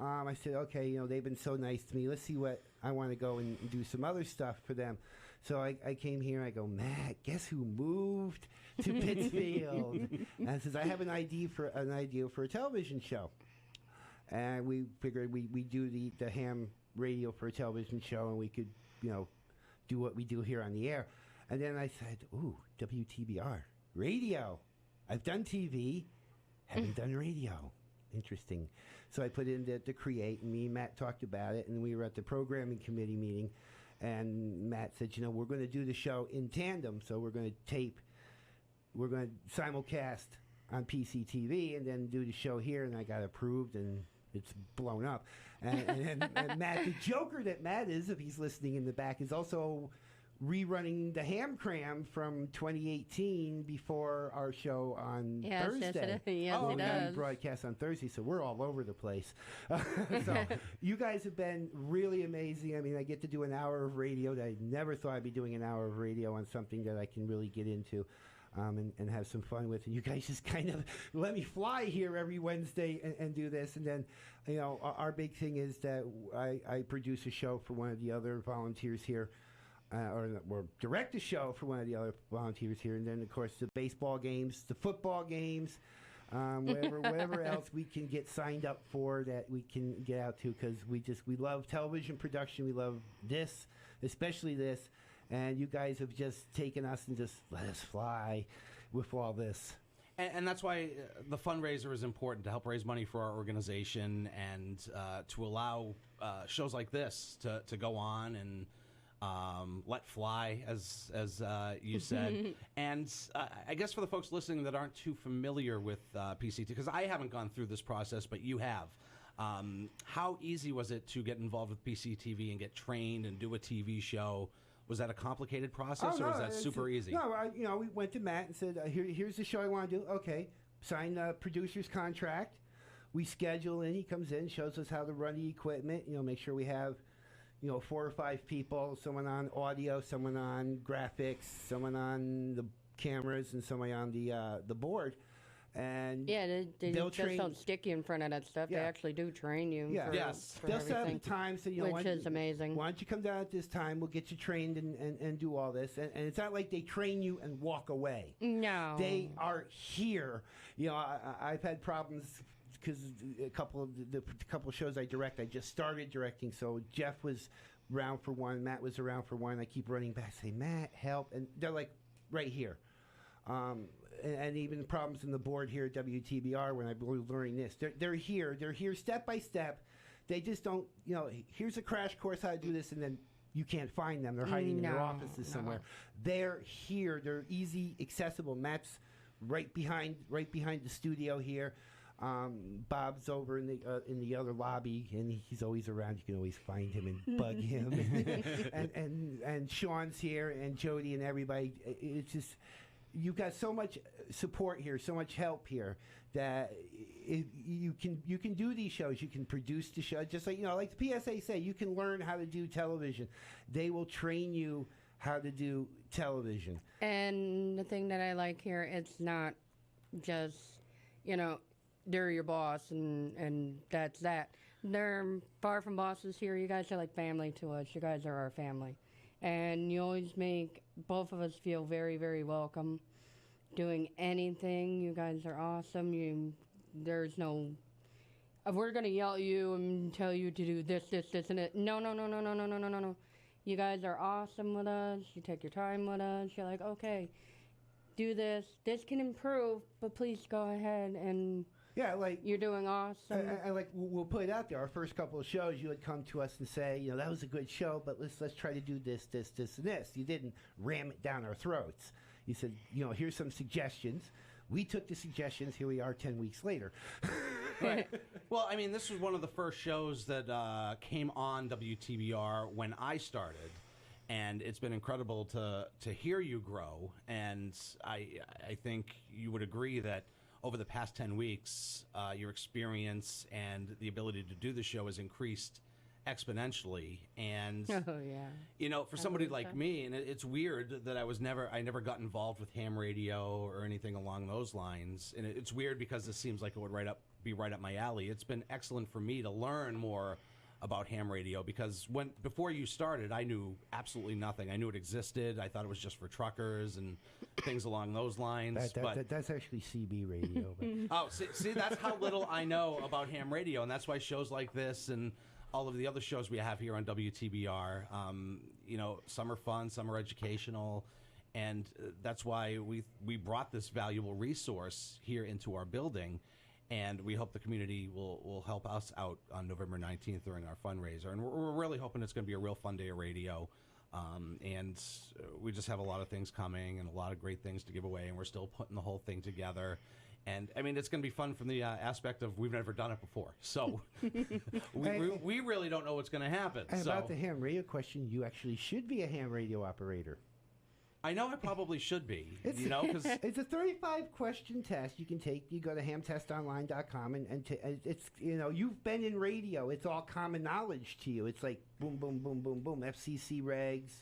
C: I said, okay, they've been so nice to me. Let's see what I want to go and do some other stuff for them. So I came here and I go, Matt, guess who moved to Pittsfield? And I says, I have an idea for a television show. And we figured we do the ham radio for a television show, and we could, do what we do here on the air. And then I said, ooh, WTBR, radio. I've done TV, haven't done radio. Interesting. So I put in the create, and me and Matt talked about it, and we were at the programming committee meeting, and Matt said, we're going to do the show in tandem, so we're going to simulcast on PCTV and then do the show here, and I got approved, and it's blown up. And Matt, the joker that Matt is, if he's listening in the back, is also rerunning the Ham Cram from 2018 before our show on Thursday.
D: Yes, it does.
C: We broadcast on Thursday, so we're all over the place. So you guys have been really amazing. I mean, I get to do an hour of radio that I never thought I'd be doing an hour of radio on something that I can really get into. And have some fun with. And you guys just kind of let me fly here every Wednesday and do this. And then, our big thing is that I produce a show for one of the other volunteers here, or direct a show for one of the other volunteers here. And then, of course, the baseball games, the football games, whatever else we can get signed up for that we can get out to, because we love television production. We love this, especially this. And you guys have just taken us and just let us fly with all this.
N: And that's why the fundraiser is important, to help raise money for our organization and to allow shows like this to go on and let fly, as you said. And I guess for the folks listening that aren't too familiar with PCT, because I haven't gone through this process, but you have. How easy was it to get involved with PCTV and get trained and do a TV show? Was that a complicated process, or was that super easy?
C: No, we went to Matt and said, here's the show I want to do. Okay, sign the producer's contract. We schedule in. He comes in, shows us how to run the equipment. Make sure we have, 4 or 5 people, someone on audio, someone on graphics, someone on the cameras, and someone on the board. And
D: they just don't stick you in front of that stuff.
C: Yeah.
D: They actually do train you.
C: Yeah.
D: For
C: They'll set up
D: everything,
C: the time, so
D: which is amazing.
C: Why don't you come down at this time? We'll get you trained and do all this. And it's not like they train you and walk away.
D: No,
C: they are here. I've had problems because a couple of shows I direct, I just started directing. So Jeff was around for one, Matt was around for one. I keep running back, say, Matt, help, and they're like right here. And even problems in the board here at WTBR when I was learning this. They're here. They're here step by step. They just don't, here's a crash course how to do this, and then you can't find them. They're hiding in their offices somewhere. They're here. They're easy, accessible. Matt's right behind the studio here. Bob's over in the other lobby, and he's always around. You can always find him and bug him. and Sean's here, and Jody, and everybody. It's just, you've got so much support here, so much help here, that you can do these shows. You can produce the show, just like the PSA say. You can learn how to do television. They will train you how to do television.
D: And the thing that I like here, it's not just they're your boss and that's that. They're far from bosses here. You guys are like family to us. You guys are our family. And you always make both of us feel very, very welcome doing anything. You guys are awesome. There's no, if we're going to yell at you and tell you to do this, and it. No. You guys are awesome with us. You take your time with us. You're like, okay, do this. This can improve, but please go ahead and...
C: Yeah, like
D: you're doing awesome.
C: We'll put it out there. Our first couple of shows, you would come to us and say, that was a good show, but let's try to do this, and this. You didn't ram it down our throats. You said, here's some suggestions. We took the suggestions. Here we are 10 weeks later.
N: Right. Well, I mean, this was one of the first shows that came on WTBR when I started, and it's been incredible to hear you grow. And I think you would agree that over the past 10 weeks, your experience and the ability to do the show has increased exponentially. And you know, for somebody like me, and it's weird that I never got involved with ham radio or anything along those lines. And it's weird because this seems like it would be right up my alley. It's been excellent for me to learn more about ham radio, because before you started, I knew absolutely nothing. I knew it existed. I thought it was just for truckers and things along those lines.
C: That's actually CB radio.
N: Oh, see, that's how little I know about ham radio, and that's why shows like this and all of the other shows we have here on WTBR, you know, some are fun, some are educational, and that's why we brought this valuable resource here into our building. And we hope the community will help us out on November 19th during our fundraiser. And we're really hoping it's going to be a real fun day of radio. And we just have a lot of things coming and a lot of great things to give away. And we're still putting the whole thing together. And, I mean, it's going to be fun from the aspect of we've never done it before. So we really don't know what's going to happen.
C: And about the ham radio question, you actually should be a ham radio operator.
N: I know I probably should be, you know, because
C: it's a 35-question test you can take. You go to hamtestonline.com, and it's, you know, you've been in radio. It's all common knowledge to you. It's like boom, boom, boom, boom, boom, FCC regs.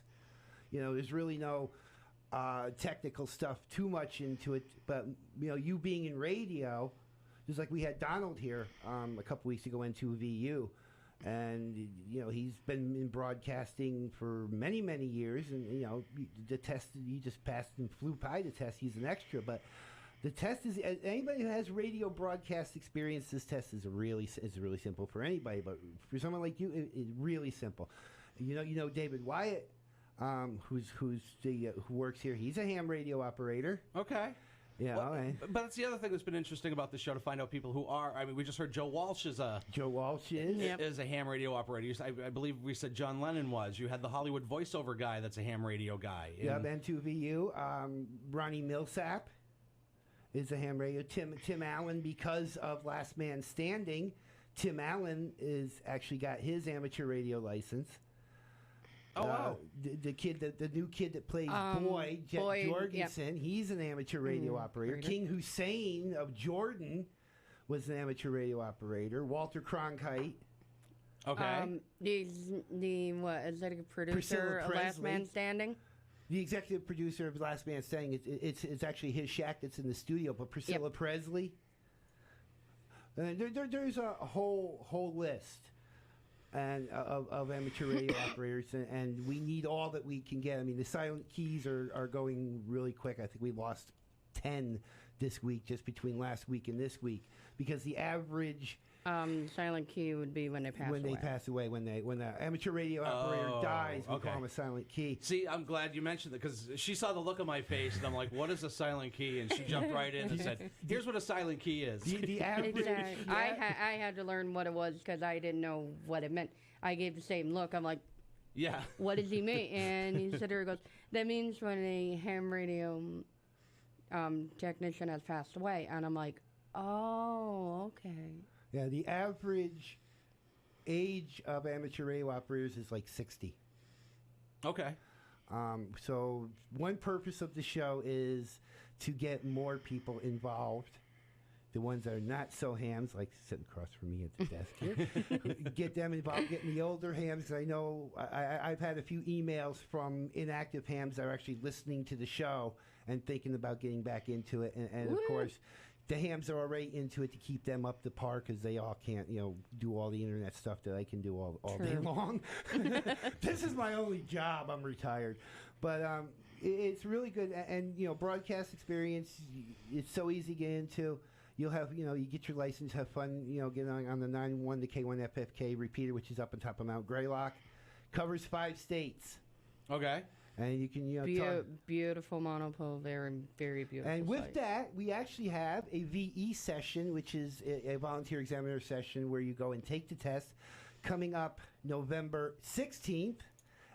C: You know, there's really no technical stuff too much into it. But, you know, you being in radio, just like we had Donald here a couple weeks ago in VU. And, you know, he's been in broadcasting for many, many years. And, you know, the test, you just passed and flew by the test. He's an extra. But the test is, anybody who has radio broadcast experience, this test is really simple for anybody. But for someone like you, it's really simple. You know, David Wyatt, who works here, he's a ham radio operator.
N: Okay.
C: Yeah,
N: well, but that's the other thing that's been interesting about the show, to find out people who are. I mean, we just heard Joe Walsh is a ham radio operator. I believe we said John Lennon was. You had the Hollywood voiceover guy that's a ham radio guy.
C: Yep, N2VU. Ronnie Millsap is a ham radio. Tim Allen, because of Last Man Standing, Tim Allen is actually got his amateur radio license.
N: Oh, wow.
C: The new kid that plays Boyd Jorgensen, he's an amateur radio operator. King Hussein of Jordan was an amateur radio operator. Walter Cronkite.
N: Okay.
D: What is that, a producer of Last Man Standing?
C: The executive producer of Last Man Standing. It's actually his shack that's in the studio, but Priscilla Presley. There's a whole list. And of amateur radio operators, and we need all that we can get. I mean, the silent keys are going really quick. I think we lost 10 this week, just between last week and this week, because the average
D: silent key would be when they pass away.
C: When they pass away, when the amateur radio operator dies, we call them a silent key.
N: See, I'm glad you mentioned that, because she saw the look on my face, and I'm like, what is a silent key? And she jumped right in and said, here's what a silent key is.
C: The average...
D: Exactly. I had to learn what it was, because I didn't know what it meant. I gave the same look. I'm like,
N: yeah.
D: What does he mean? And he said, there he goes, that means when a ham radio technician has passed away. And I'm like, oh, okay.
C: Yeah, the average age of amateur radio operators is like 60.
N: Okay.
C: So one purpose of the show is to get more people involved. The ones that are not so hams, like sitting across from me at the desk here, get them involved, getting the older hams. I know I've had a few emails from inactive hams that are actually listening to the show and thinking about getting back into it. And of course, the hams are already into it to keep them up to par, because they all can't, do all the internet stuff that I can do all day long. This is my only job. I'm retired. But it's really good. And, broadcast experience, it's so easy to get into. You'll have, you get your license, have fun, get on the 9-1 to K1 FFK repeater, which is up on top of Mount Greylock. Covers 5 states.
N: Okay.
C: And you can,
D: beautiful monopole there, and very beautiful.
C: And with
D: site.
C: that, we actually have a VE session, which is a volunteer examiner session where you go and take the test, coming up November 16th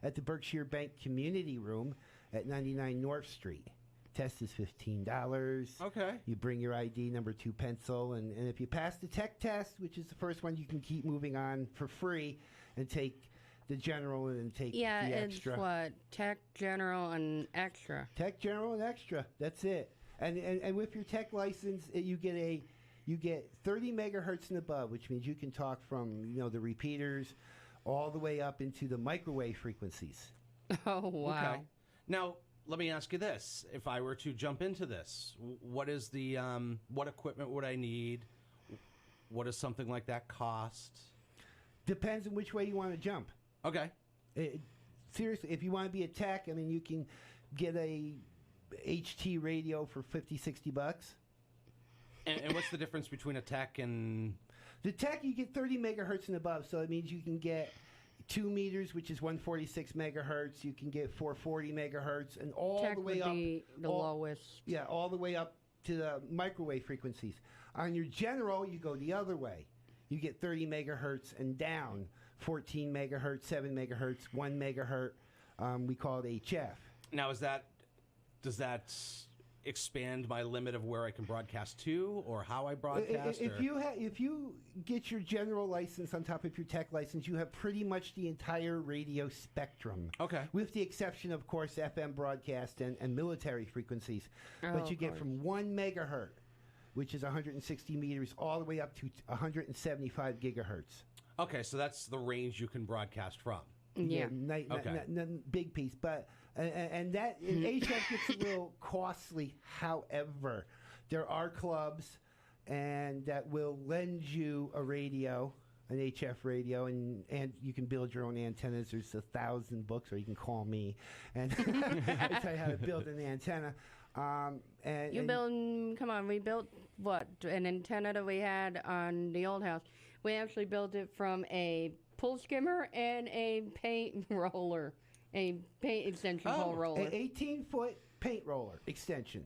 C: at the Berkshire Bank Community Room at 99 North Street. Test is $15.
N: Okay.
C: You bring your ID, number 2 pencil, and if you pass the tech test, which is the first one, you can keep moving on for free and take the general and then take the extra.
D: It's what? Tech, general, and extra.
C: Tech, general, and extra. That's it. And with your tech license, you get 30 megahertz and above, which means you can talk from the repeaters all the way up into the microwave frequencies.
D: Oh, wow.
N: Okay. Now, let me ask you this. If I were to jump into this, what is the what equipment would I need? What does something like that cost?
C: Depends on which way you want to jump.
N: Okay.
C: Seriously, if you want to be a tech, I mean, you can get a HT radio for $50-$60.
N: And what's the difference between a tech and...
C: The tech, you get 30 megahertz and above, so it means you can get 2 meters, which is 146 megahertz. You can get 440 megahertz, and all
D: tech
C: the way
D: would
C: up.
D: Be the lowest.
C: Yeah, all the way up to the microwave frequencies. On your general, you go the other way. You get 30 megahertz and down, 14 megahertz, 7 megahertz, 1 megahertz. We call it HF.
N: Now, does that expand my limit of where I can broadcast to, or how I broadcast?
C: If you get your general license on top of your tech license, you have pretty much the entire radio spectrum.
N: Okay.
C: With the exception, of course, FM broadcast and military frequencies. But you get from 1 megahertz, which is 160 meters, all the way up to 175 gigahertz.
N: Okay, so that's the range you can broadcast from.
D: Yeah.
C: Big piece, but and that HF gets a little costly. However, there are clubs and that will lend you a radio, an HF radio, and you can build your own antennas. There's 1,000 books, or you can call me and I tell you how to build an antenna.
D: Come on, we built what? An antenna that we had on the old house. We actually built it from a pull skimmer and a paint roller, a paint extension pole roller.
C: An 18-foot paint roller extension.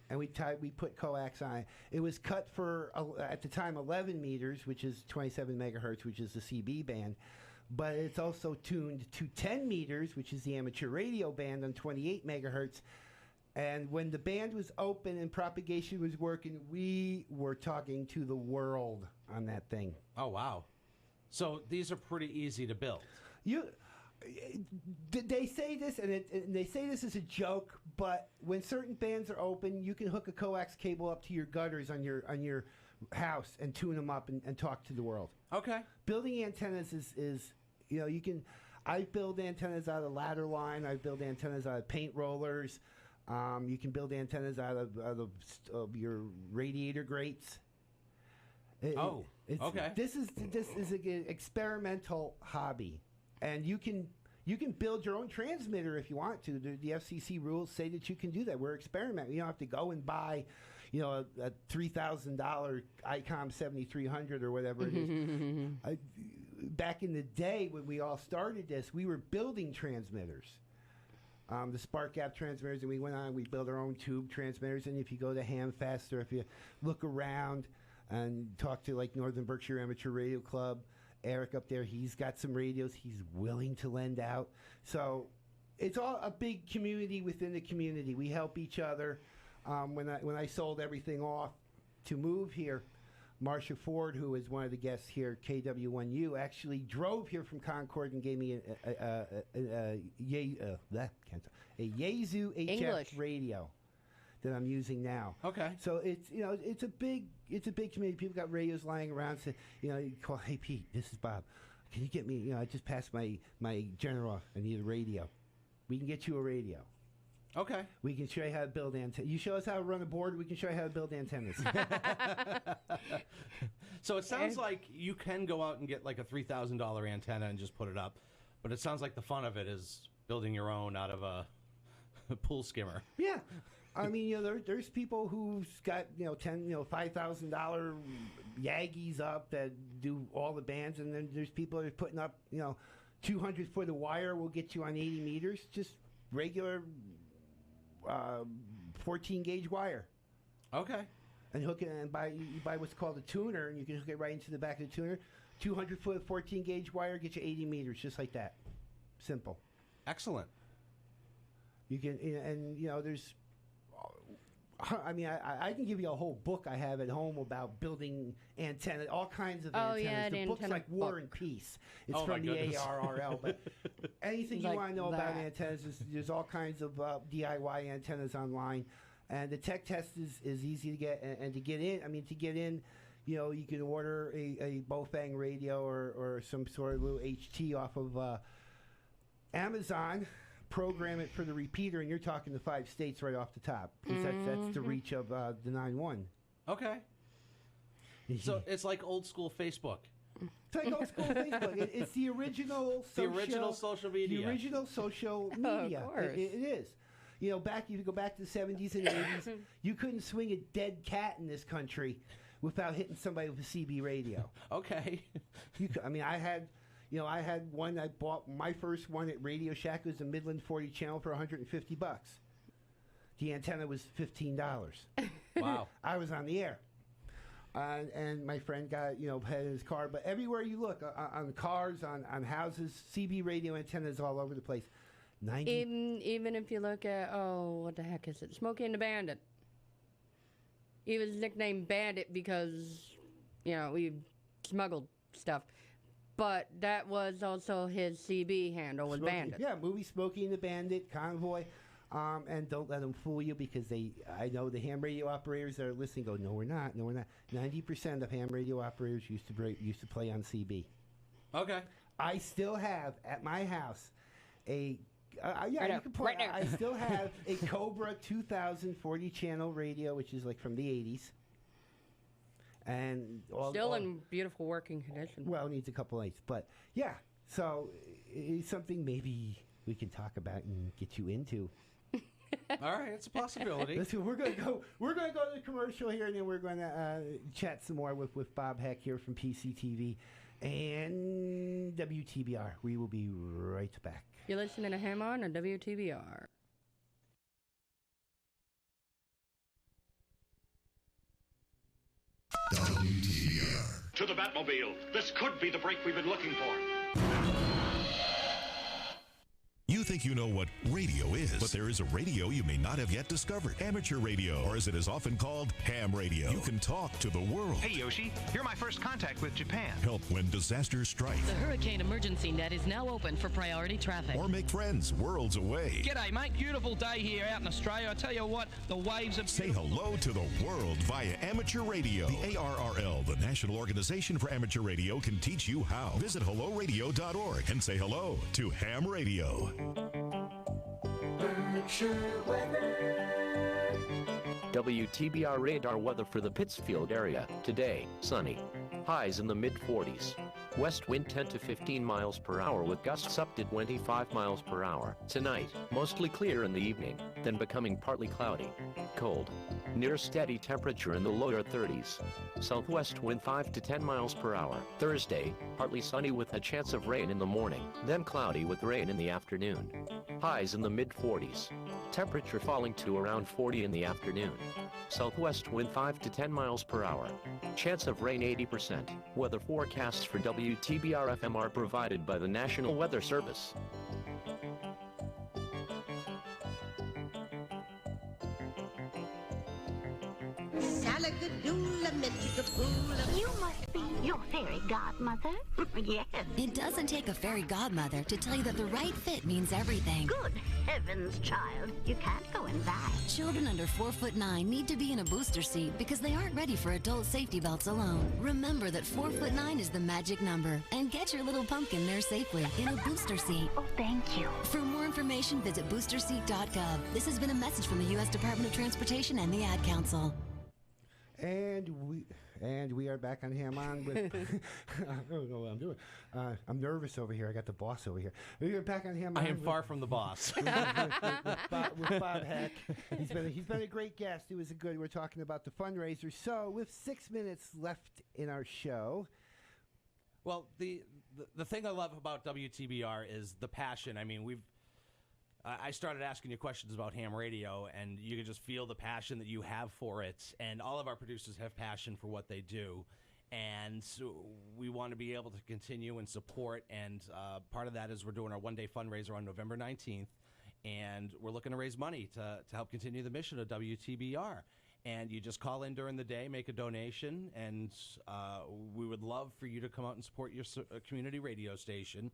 C: And we put coax on it. It was cut for, at the time, 11 meters, which is 27 megahertz, which is the CB band. But it's also tuned to 10 meters, which is the amateur radio band on 28 megahertz. And when the band was open and propagation was working, we were talking to the world on that thing.
N: Oh, wow. So these are pretty easy to build.
C: They say this, and they say this as a joke, but when certain bands are open, you can hook a coax cable up to your gutters on your house and tune them up and talk to the world.
N: Okay.
C: Building antennas is you can. I build antennas out of ladder line. I build antennas out of paint rollers. You can build antennas out of your radiator grates.
N: Okay.
C: This is an experimental hobby, and you can build your own transmitter if you want to. The FCC rules say that you can do that. We're experimenting. You don't have to go and buy, a $3,000 ICOM 7300 or whatever it is. Back in the day when we all started this, we were building transmitters. The spark gap transmitters, and we went on. We built our own tube transmitters. And if you go to Hamfest, or if you look around and talk to like Northern Berkshire Amateur Radio Club, Eric up there, he's got some radios he's willing to lend out. So it's all a big community within the community. We help each other. When I sold everything off to move here, Marcia Ford, who is one of the guests here, KW1U, actually drove here from Concord and gave me a Yaesu HF
D: English
C: radio that I'm using now.
N: Okay.
C: So it's a big community. People got radios lying around. So you call, hey Pete, this is Bob. Can you get me? I just passed my general. I need a radio. We can get you a radio.
N: Okay.
C: We can show you how to build antennas. You show us how to run a board, we can show you how to build antennas.
N: So it sounds like you can go out and get like a $3,000 antenna and just put it up, but it sounds like the fun of it is building your own out of a pool skimmer.
C: Yeah. I mean, there's people who's got $5,000 Yagis up that do all the bands, and then there's people that are putting up 200 foot of wire will get you on 80 meters, just regular 14 gauge wire.
N: Okay.
C: And hook it and you buy what's called a tuner, and you can hook it right into the back of the tuner. 200 foot 14 gauge wire get you 80 meters, just like that. Simple.
N: Excellent.
C: You can, and there's I mean, I can give you a whole book I have at home about building antennas, all kinds of antennas.
D: Yeah,
C: the book's like War and Peace. It's from the ARRL. But anything you want to know about antennas, there's all kinds of DIY antennas online. And the tech test is easy to get. And to get in, you can order a Bofang radio or some sort of little HT off of Amazon. Program it for the repeater, and you're talking the 5 states right off the top, because that's the reach of the 9-1.
N: Okay. So it's like old school Facebook.
C: It's like old school Facebook. It's the original
N: social media.
C: The original social media.
D: Of course.
C: It is. You know, if you go back to the 70s and 80s, you couldn't swing a dead cat in this country without hitting somebody with a CB radio.
N: Okay.
C: I had one. I bought my first one at Radio Shack. It was a Midland 40 channel for $150. The antenna was $15.
N: Wow!
C: I was on the air, and my friend got had his car. But everywhere you look, on cars, on houses, CB radio antennas all over the place.
D: Even if you look at what the heck is it? Smokey and the Bandit. He was nicknamed Bandit because we smuggled stuff. But that was also his CB handle was Bandit.
C: Yeah, movie Smokey and the Bandit, Convoy. And don't let them fool you, because I know the ham radio operators that are listening go, no, we're not. 90% of ham radio operators used to play on CB.
N: Okay.
C: I still have at my house you can play.
D: Right there.
C: I still have a Cobra 2040 channel radio, which is like from the 80s. And
D: still in beautiful working condition.
C: Well, it needs a couple lights, but yeah. So it's something maybe we can talk about and get you into.
N: All right, it's a possibility.
C: Listen, we're gonna go to the commercial here, and then we're gonna chat some more with Bob Heck here from Pctv and WTBR. We will be right back.
D: You're listening to Ham On WTBR.
A: WTBR.
I: To the Batmobile. This could be the break we've been looking for.
A: You think you know what radio is, but there is a radio you may not have yet discovered. Amateur radio, or as it is often called, ham radio. You can talk to the world.
P: Hey, Yoshi, you're my first contact with Japan.
A: Help when disasters strike.
Q: The Hurricane Emergency Net is now open for priority traffic.
A: Or make friends worlds away.
P: G'day, mate. Beautiful day here out in Australia. I tell you what, the waves are
A: Say hello to the world via amateur radio. The ARRL, the National Organization for Amateur Radio, can teach you how. Visit helloradio.org and say hello to ham radio.
K: WTBR radar weather for the Pittsfield area. Today, sunny. Highs in the mid-40s. West wind 10 to 15 miles per hour with gusts up to 25 miles per hour. Tonight, mostly clear in the evening, then becoming partly cloudy. Cold. Near steady temperature in the lower 30s. Southwest wind 5 to 10 miles per hour. Thursday, partly sunny with a chance of rain in the morning, then cloudy with rain in the afternoon. Highs in the mid-40s. Temperature falling to around 40 in the afternoon. Southwest wind 5 to 10 miles per hour. Chance of rain 80%. Weather forecasts for WTBR FM are provided by the National Weather Service.
R: You must be your fairy godmother. Yes.
S: It doesn't take a fairy godmother to tell you that the right fit means everything.
R: Good heavens, child. You can't go in that.
S: Children under 4'9" need to be in a booster seat because they aren't ready for adult safety belts alone. Remember that 4'9" is the magic number, and get your little pumpkin there safely in a booster seat.
R: Oh, thank you.
S: For more information, visit boosterseat.gov. This has been a message from the U.S. Department of Transportation and the Ad Council.
C: And we are back on Ham On with I don't know what I'm doing. I'm nervous over here. I got the boss over here. We are back on Ham On.
N: I am far from the boss.
C: with Bob Heck. He's been a great guest. It was we're talking about the fundraiser. So with 6 minutes left in our show.
N: Well, the thing I love about WTBR is the passion. I mean, I started asking you questions about ham radio, and you can just feel the passion that you have for it. And all of our producers have passion for what they do. And so we want to be able to continue and support. And part of that is we're doing our one-day fundraiser on November 19th and we're looking to raise money to help continue the mission of WTBR. And you just call in during the day, make a donation, and we would love for you to come out and support your community radio station.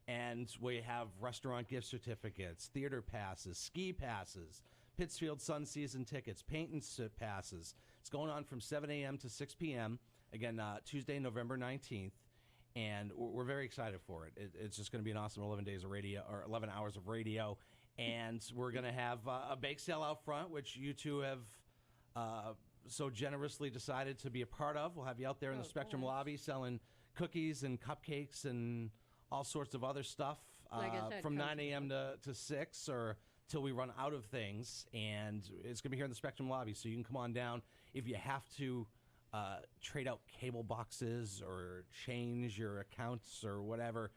N: And we have restaurant gift certificates, theater passes, ski passes, Pittsfield Sun season tickets, paint and sip passes. It's going on from 7 a.m. to 6 p.m., again, Tuesday, November 19th. And we're very excited for it. It's just going to be an awesome 11 days of radio, or 11 hours of radio. And we're going to have a bake sale out front, which you two have so generously decided to be a part of. We'll have you out there in the Spectrum lobby selling cookies and cupcakes and all sorts of other stuff from 9 a.m. to 6 or till we run out of things. And it's going to be here in the Spectrum lobby, so you can come on down. If you have to trade out cable boxes or change your accounts or whatever,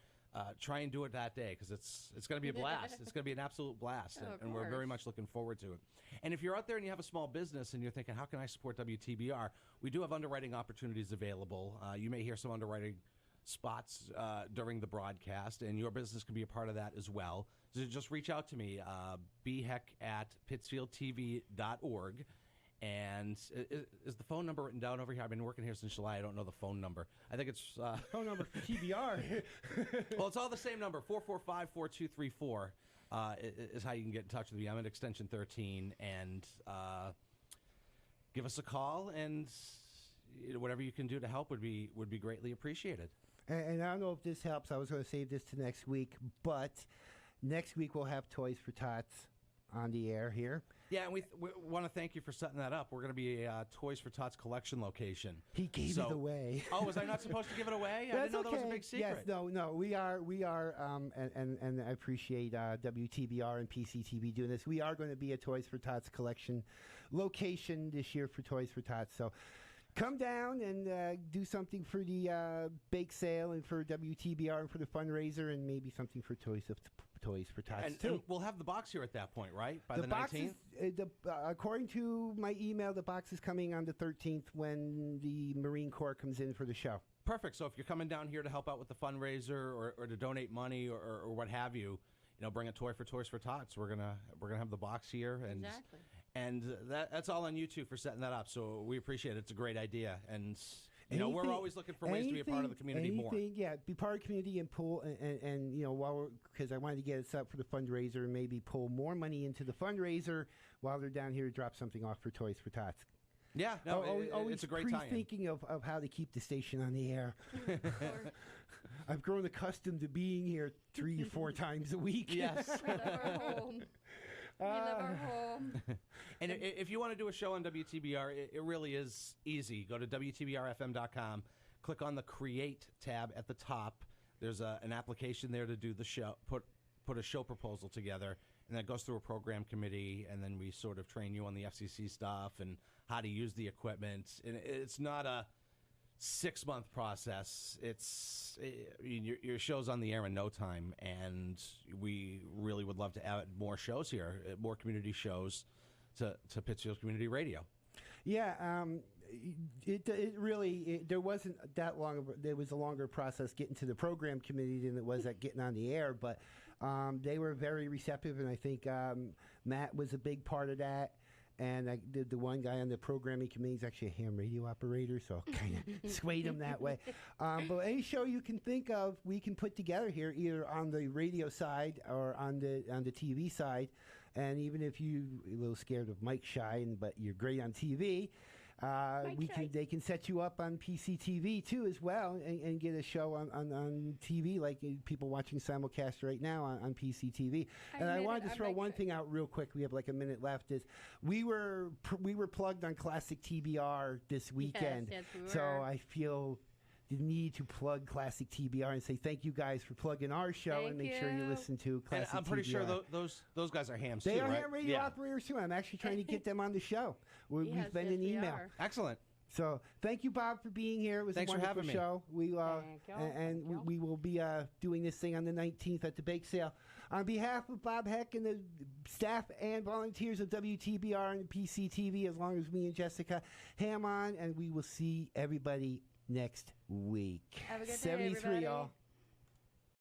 N: try and do it that day, because it's going to be a blast. It's going to be an absolute blast, and we're very much looking forward to it. And if you're out there and you have a small business and you're thinking, how can I support WTBR? We do have underwriting opportunities available. You may hear some underwriting spots during the broadcast, and your business can be a part of that as well. So just reach out to me, bheck@pittsfieldtv.org. And is the phone number written down over here? I've been working here since July. I don't know the phone number. I think it's...
C: phone number for TBR.
N: Well, it's all the same number. 445-4234 is how you can get in touch with me. I'm at extension 13. And give us a call, and whatever you can do to help would be greatly appreciated.
C: And I don't know if this helps. I was going to save this to next week. But next week we'll have Toys for Tots on the air here.
N: Yeah, and we want to thank you for setting that up. We're going to be a Toys for Tots collection location.
C: He gave it away.
N: Oh, was I not supposed to give it away? I didn't know that was a big secret.
C: Yes, no, we are, and I appreciate WTBR and PCTV doing this. We are going to be a Toys for Tots collection location this year for Toys for Tots. So come down and do something for the bake sale and for WTBR and for the fundraiser, and maybe something for Toys for Tots too.
N: And we'll have the box here at that point, right? By the 19th?
C: According to my email, the box is coming on the 13th when the Marine Corps comes in for the show.
N: Perfect. So if you're coming down here to help out with the fundraiser or to donate money or what have you, bring a toy for Toys for Tots. We're gonna have the box here, and
D: Exactly.
N: And that's all on you two for setting that up. So we appreciate it. It's a great idea, and we're always looking for ways to be a part of the community more.
C: Yeah, be part of the community and pull and because I wanted to get us up for the fundraiser and maybe pull more money into the fundraiser while they're down here to drop something off for Toys for Tots.
N: Yeah, no,
C: always
N: it's a great time.
C: Thinking of how to keep the station on the air. I've grown accustomed to being here 3 or 4 times a week.
N: Yes.
D: We love our home. We love our home.
N: And if you want to do a show on WTBR, it really is easy. Go to WTBRFM.com, click on the Create tab at the top. There's an application there to do the show, put a show proposal together, and that goes through a program committee, and then we sort of train you on the FCC stuff and how to use the equipment. And it's not a 6-month process. Your show's on the air in no time, and we really would love to add more shows here, more community shows to Pittsfield Community Radio.
C: Yeah, it really there wasn't that long. There was a longer process getting to the program committee than it was at getting on the air, but they were very receptive, and I think Matt was a big part of that. And the one guy on the programming committee is actually a ham radio operator, so I kind of swayed him that way. But any show you can think of, we can put together here, either on the radio side or on the TV side. And even if you're a little scared of Mike Shy, but you're great on TV, they can set you up on PCTV too as well, and get a show on TV like people watching simulcast right now on PCTV. And I wanted to throw one thing out real quick. We have like a minute left. Is we were plugged on Classic TBR this weekend,
D: yes, we were.
C: So I feel the need to plug Classic TBR and say thank you guys for plugging our show and make sure you listen to Classic TBR.
N: And I'm pretty sure those guys are hams
C: they
N: too,
C: are
N: right?
C: ham radio operators too. I'm actually trying to get them on the show. We've been an email.
N: Excellent.
C: So thank you, Bob, for being here. It was
N: Thanks
C: a wonderful
N: for having
C: show.
N: me.
C: We will be doing this thing on the 19th at the bake sale. On behalf of Bob Heck and the staff and volunteers of WTBR and PCTV, as long as me and Jessica ham on, and we will see everybody next week.
D: Have a good day,
C: 73,
D: everybody.
C: y'all.